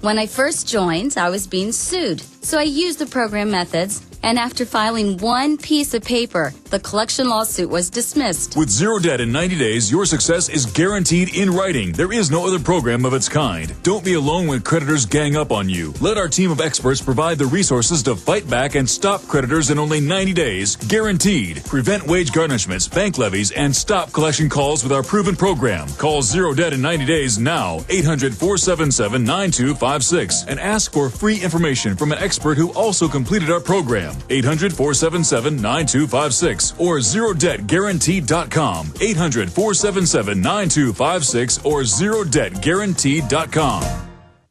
When I first joined, I was being sued. So I used the program methods, and after filing one piece of paper, the collection lawsuit was dismissed. With zero debt in 90 days, your success is guaranteed in writing. There is no other program of its kind. Don't be alone when creditors gang up on you. Let our team of experts provide the resources to fight back and stop creditors in only 90 days. Guaranteed. Prevent wage garnishments, bank levies, and stop collection calls with our proven program. Call Zero Debt in 90 days now. 800-477-9256. And ask for free information from an expert who also completed our program. 800-477-9256 or ZeroDebtGuaranteed.com. 800-477-9256 or ZeroDebtGuaranteed.com.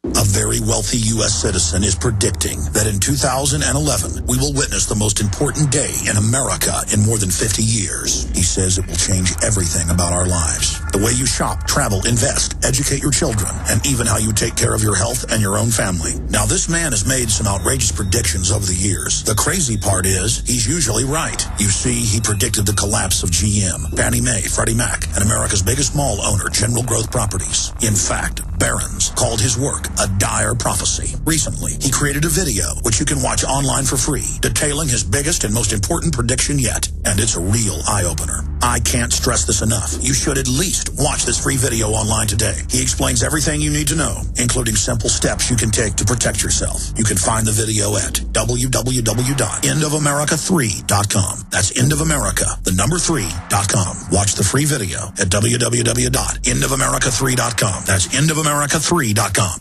A very wealthy U.S. citizen is predicting that in 2011, we will witness the most important day in America in more than 50 years. He says it will change everything about our lives. The way you shop, travel, invest, educate your children, and even how you take care of your health and your own family. Now, this man has made some outrageous predictions over the years. The crazy part is, he's usually right. You see, he predicted the collapse of GM, Fannie Mae, Freddie Mac, and America's biggest mall owner, General Growth Properties. In fact, Barron's called his work a dire prophecy. Recently, he created a video, which you can watch online for free, detailing his biggest and most important prediction yet. And it's a real eye-opener. I can't stress this enough. You should at least watch this free video online today. He explains everything you need to know, including simple steps you can take to protect yourself. You can find the video at www.endofamerica3.com. That's endofamerica3.com. Watch the free video at www.endofamerica3.com. That's endofamerica3.com.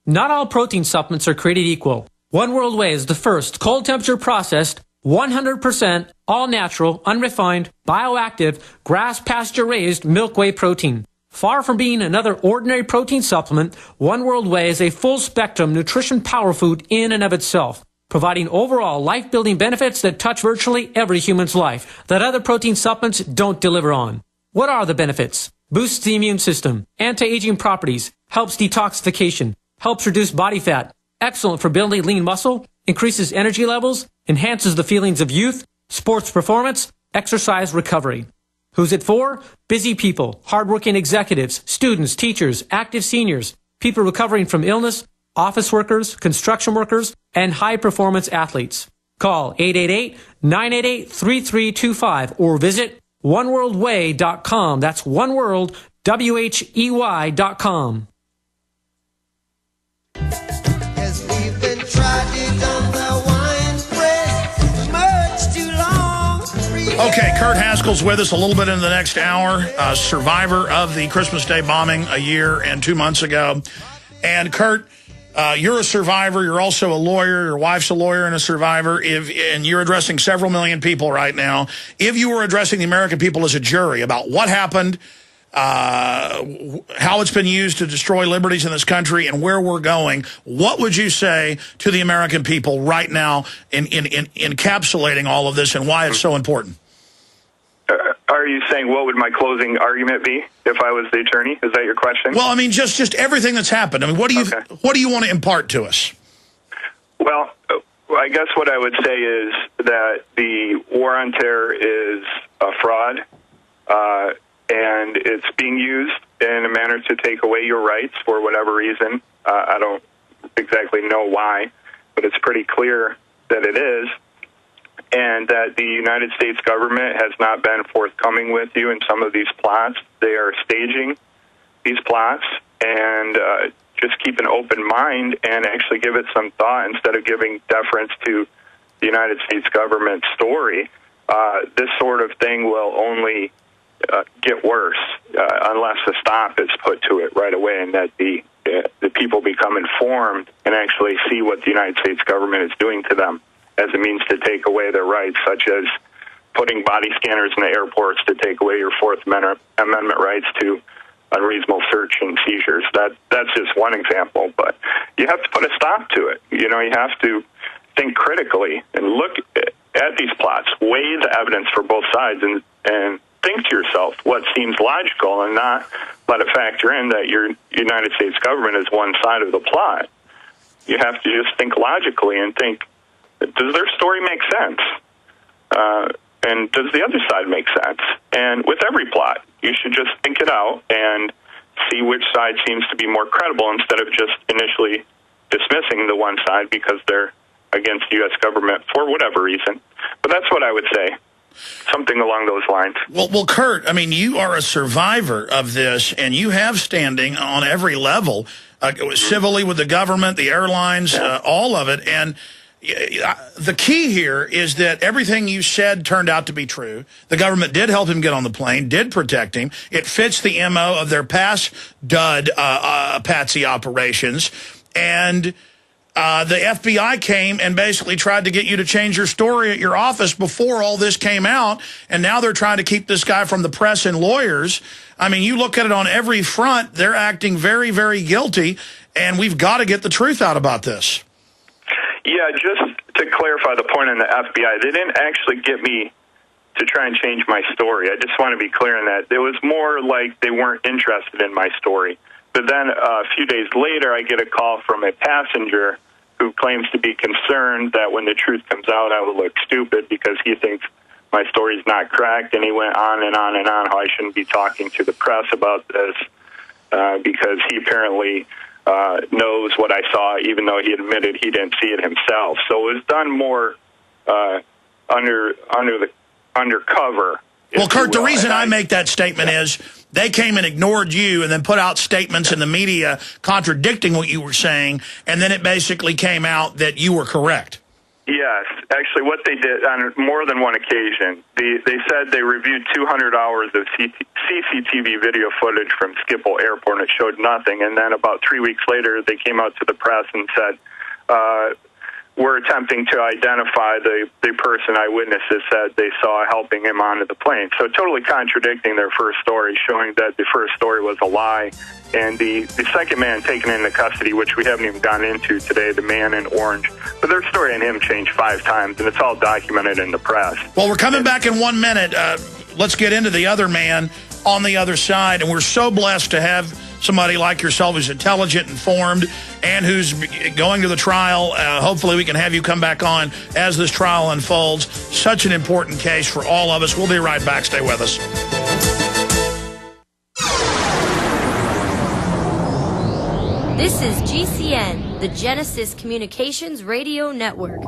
Not all protein supplements are created equal. One World Whey is the first cold temperature processed, 100% all natural, unrefined, bioactive, grass pasture raised milk whey protein. Far from being another ordinary protein supplement, One World Whey is a full spectrum nutrition power food in and of itself, providing overall life building benefits that touch virtually every human's life that other protein supplements don't deliver on. What are the benefits? Boosts the immune system, anti-aging properties, helps detoxification, helps reduce body fat, excellent for building lean muscle, increases energy levels, enhances the feelings of youth, sports performance, exercise recovery. Who's it for? Busy people, hardworking executives, students, teachers, active seniors, people recovering from illness, office workers, construction workers, and high-performance athletes. Call 888-988-3325 or visit oneworldwhey.com. That's oneworld, WHEY.com. Okay, Kurt Haskell's with us a little bit in the next hour, survivor of the Christmas Day bombing a year and 2 months ago. And Kurt, you're a survivor. You're also a lawyer. Your wife's a lawyer and a survivor. And you're addressing several million people right now. If you were addressing the American people as a jury about what happened, how it's been used to destroy liberties in this country and where we're going, what would you say to the American people right now in encapsulating all of this and why it's so important? Are you saying what would my closing argument be if I was the attorney? Is that your question? Well, I mean, just everything that's happened. I mean, what do you want to impart to us? Well, I guess what I would say is that the war on terror is a fraud, and it's being used in a manner to take away your rights for whatever reason. I don't exactly know why, but it's pretty clear that it is. And that the United States government has not been forthcoming with you in some of these plots. They are staging these plots, and just keep an open mind and actually give it some thought instead of giving deference to the United States government story. This sort of thing will only get worse unless a stop is put to it right away, and that the people become informed and actually see what the United States government is doing to them as a means to take away their rights, such as putting body scanners in the airports to take away your Fourth Amendment rights to unreasonable search and seizures. That's just one example, but you have to put a stop to it. You know, you have to think critically and look at these plots, weigh the evidence for both sides, and think to yourself what seems logical and not let it factor in that your United States government is one side of the plot. You have to just think logically and think, does their story make sense? And does the other side make sense? And with every plot, you should just think it out and see which side seems to be more credible instead of just initially dismissing the one side because they're against the U.S. government for whatever reason. But that's what I would say. Something along those lines. Well, Kurt, I mean, you are a survivor of this, and you have standing on every level, civilly with the government, the airlines, all of it. And the key here is that everything you said turned out to be true. The government did help him get on the plane, did protect him. It fits the MO of their past dud patsy operations. And the FBI came and basically tried to get you to change your story at your office before all this came out, and now they're trying to keep this guy from the press and lawyers. I mean, you look at it on every front, they're acting very, very guilty, and we've got to get the truth out about this. Yeah, just to clarify the point on the FBI, they didn't actually get me to try and change my story. I just want to be clear on that. It was more like they weren't interested in my story. But then a few days later, I get a call from a passenger who claims to be concerned that when the truth comes out, I will look stupid because he thinks my story's not correct. And he went on and on and on how I shouldn't be talking to the press about this because he apparently knows what I saw, even though he admitted he didn't see it himself. So it was done more undercover. Well, Kurt, the reason I make that statement is they came and ignored you and then put out statements in the media contradicting what you were saying, and then it basically came out that you were correct. Yes. Actually, what they did on more than one occasion, they said they reviewed 200 hours of CCTV video footage from Schiphol Airport, and it showed nothing. And then about 3 weeks later, they came out to the press and said, we're attempting to identify the person eyewitnesses said they saw helping him onto the plane. So totally contradicting their first story, showing that the first story was a lie. And the second man taken into custody, which we haven't even gone into today, the man in orange. But their story and him changed 5 times, and it's all documented in the press. Well, we're coming back in 1 minute. Let's get into the other man on the other side. And we're so blessed to have somebody like yourself who's intelligent, informed, and who's going to the trial. Hopefully we can have you come back on as this trial unfolds. Such an important case for all of us. We'll be right back. Stay with us. This is GCN, the Genesis Communications Radio Network.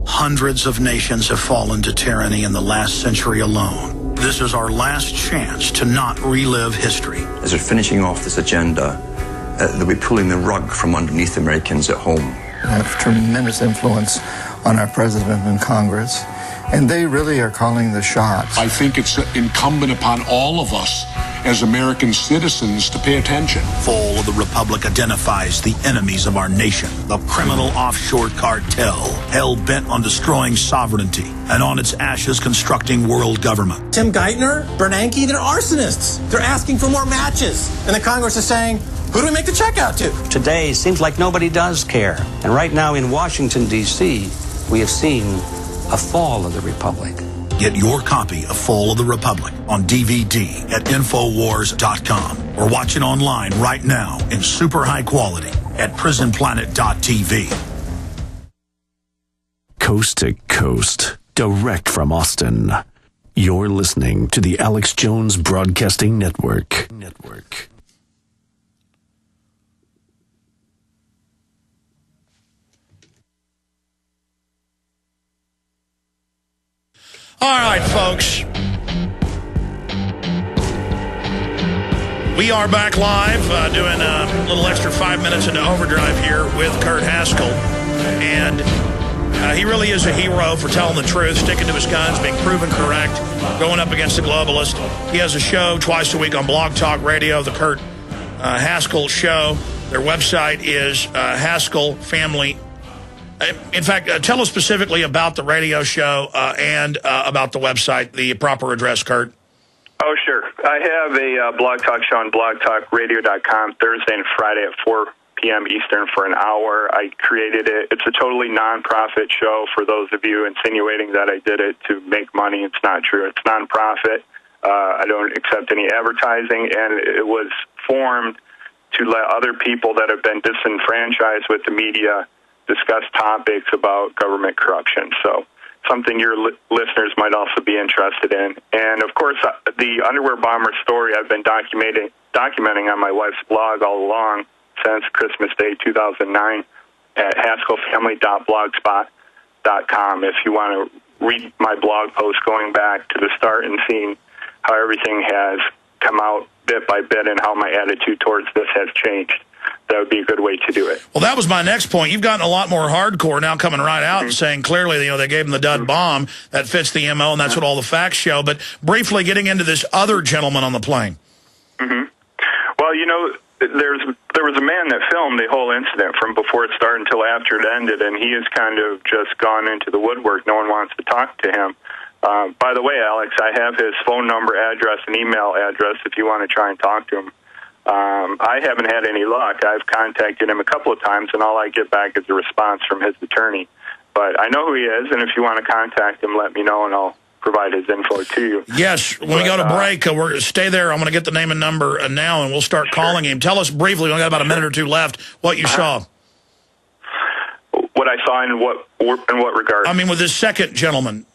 Hundreds of nations have fallen to tyranny in the last century alone. This is our last chance to not relive history. As we're finishing off this agenda, they'll be pulling the rug from underneath Americans at home. They have tremendous influence on our president and Congress, and they really are calling the shots. I think it's incumbent upon all of us as American citizens to pay attention. Fall of the Republic identifies the enemies of our nation, the criminal offshore cartel, hell-bent on destroying sovereignty, and on its ashes constructing world government. Tim Geithner, Bernanke, they're arsonists. They're asking for more matches. And the Congress is saying, who do we make the check out to? Today seems like nobody does care. And right now in Washington, D.C., we have seen a fall of the Republic. Get your copy of Fall of the Republic on DVD at Infowars.com or watch it online right now in super high quality at prisonplanet.tv. Coast to coast, direct from Austin. You're listening to the Alex Jones Broadcasting Network. All right, folks. We are back live doing a little extra 5 minutes into overdrive here with Kurt Haskell. And he really is a hero for telling the truth, sticking to his guns, being proven correct, going up against the globalist. He has a show twice a week on Blog Talk Radio, the Kurt Haskell Show. Their website is Haskell Family. In fact, tell us specifically about the radio show and about the website, the proper address, Kurt. Oh, sure. I have a Blog Talk show on blogtalkradio.com Thursday and Friday at 4 p.m. Eastern for an hour. I created it. It's a totally non-profit show for those of you insinuating that I did it to make money. It's not true. It's non-profit. I don't accept any advertising, and it was formed to let other people that have been disenfranchised with the media discuss topics about government corruption. So something your listeners might also be interested in. And, of course, the underwear bomber story I've been documenting on my wife's blog all along since Christmas Day 2009 at haskellfamily.blogspot.com. If you want to read my blog post going back to the start and seeing how everything has come out bit by bit and how my attitude towards this has changed, that would be a good way to do it. Well, that was my next point. You've gotten a lot more hardcore now, coming right out and saying clearly, they gave him the dud bomb. That fits the MO, and that's what all the facts show. But briefly, getting into this other gentleman on the plane. Well, there was a man that filmed the whole incident from before it started until after it ended, and he has kind of just gone into the woodwork. No one wants to talk to him. By the way, Alex, I have his phone number, address, and email address if you want to try and talk to him. I haven't had any luck. I've contacted him a couple of times, and all I get back is a response from his attorney. But I know who he is, and if you want to contact him, let me know, and I'll provide his info to you. Yes, when we go to break, stay there. I'm going to get the name and number now, and we'll start calling him. Tell us briefly, we only got about a minute or two left, what you saw. What I saw in what regard? I mean, with this second gentleman.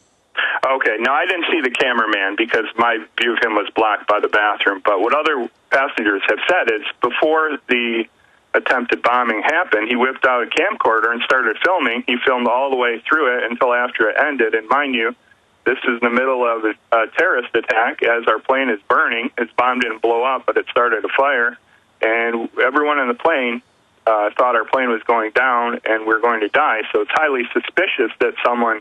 Okay, now I didn't see the cameraman because my view of him was blocked by the bathroom, but what other passengers have said is before the attempted bombing happened, he whipped out a camcorder and started filming. He filmed all the way through it until after it ended, and mind you, this is in the middle of a terrorist attack as our plane is burning. Its bomb didn't blow up, but it started a fire, and everyone in the plane thought our plane was going down and we're going to die, so it's highly suspicious that someone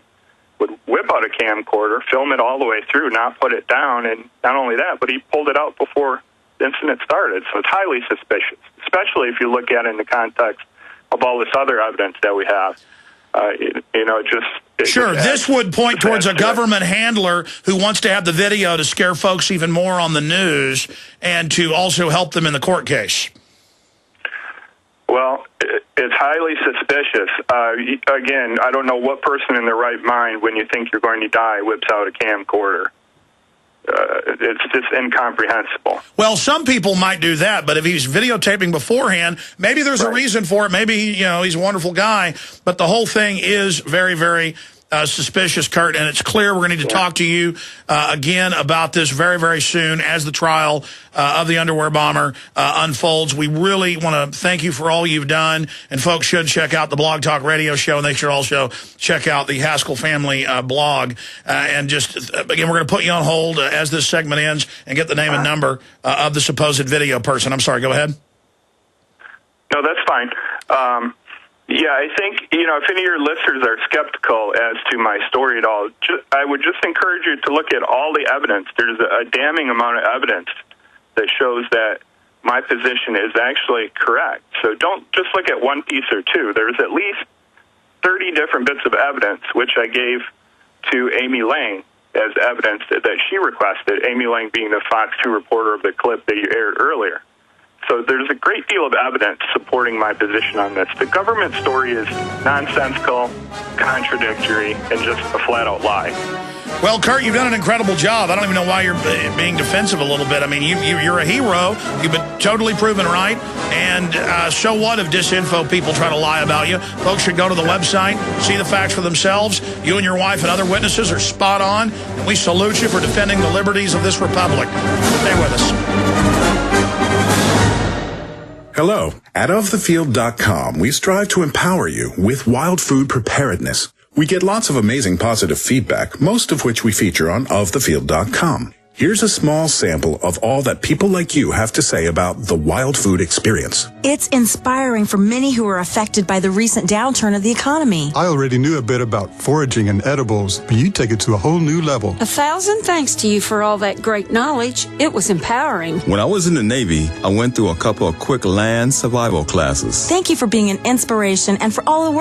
would whip out a camcorder, film it all the way through, not put it down, and not only that, but he pulled it out before the incident started. So it's highly suspicious, especially if you look at it in the context of all this other evidence that we have. Sure, this would point towards a government handler who wants to have the video to scare folks even more on the news and to also help them in the court case. Well, it's highly suspicious. Again, I don't know what person in their right mind, when you think you're going to die, whips out a camcorder. It's just incomprehensible. Well, some people might do that, but if he's videotaping beforehand, maybe there's a reason for it. Maybe, he's a wonderful guy, but the whole thing is very, very suspicious, Kurt, and it's clear we're going to need to talk to you again about this very, very soon as the trial of the underwear bomber unfolds. We really want to thank you for all you've done, and folks should check out the Blog Talk Radio show, and they should also check out the Haskell Family blog. And just, again, we're going to put you on hold as this segment ends and get the name and number of the supposed video person. I'm sorry, go ahead. No, that's fine. Yeah, I think, if any of your listeners are skeptical as to my story at all, I would just encourage you to look at all the evidence. There's a damning amount of evidence that shows that my position is actually correct. So don't just look at one piece or two. There's at least 30 different bits of evidence, which I gave to Amy Lang as evidence that she requested, Amy Lang being the Fox 2 reporter of the clip that you aired earlier. So there's a great deal of evidence supporting my position on this. The government story is nonsensical, contradictory, and just a flat-out lie. Well, Kurt, you've done an incredible job. I don't even know why you're being defensive a little bit. I mean, you're a hero. You've been totally proven right. And so what if disinfo people try to lie about you? Folks should go to the website, see the facts for themselves. You and your wife and other witnesses are spot on. And we salute you for defending the liberties of this republic. Stay with us. Hello. At OfTheField.com, we strive to empower you with wild food preparedness. We get lots of amazing positive feedback, most of which we feature on OfTheField.com. Here's a small sample of all that people like you have to say about the wild food experience. It's inspiring for many who are affected by the recent downturn of the economy. I already knew a bit about foraging and edibles, but you take it to a whole new level. 1,000 thanks to you for all that great knowledge. It was empowering. When I was in the Navy, I went through a couple of quick land survival classes. Thank you for being an inspiration and for all the work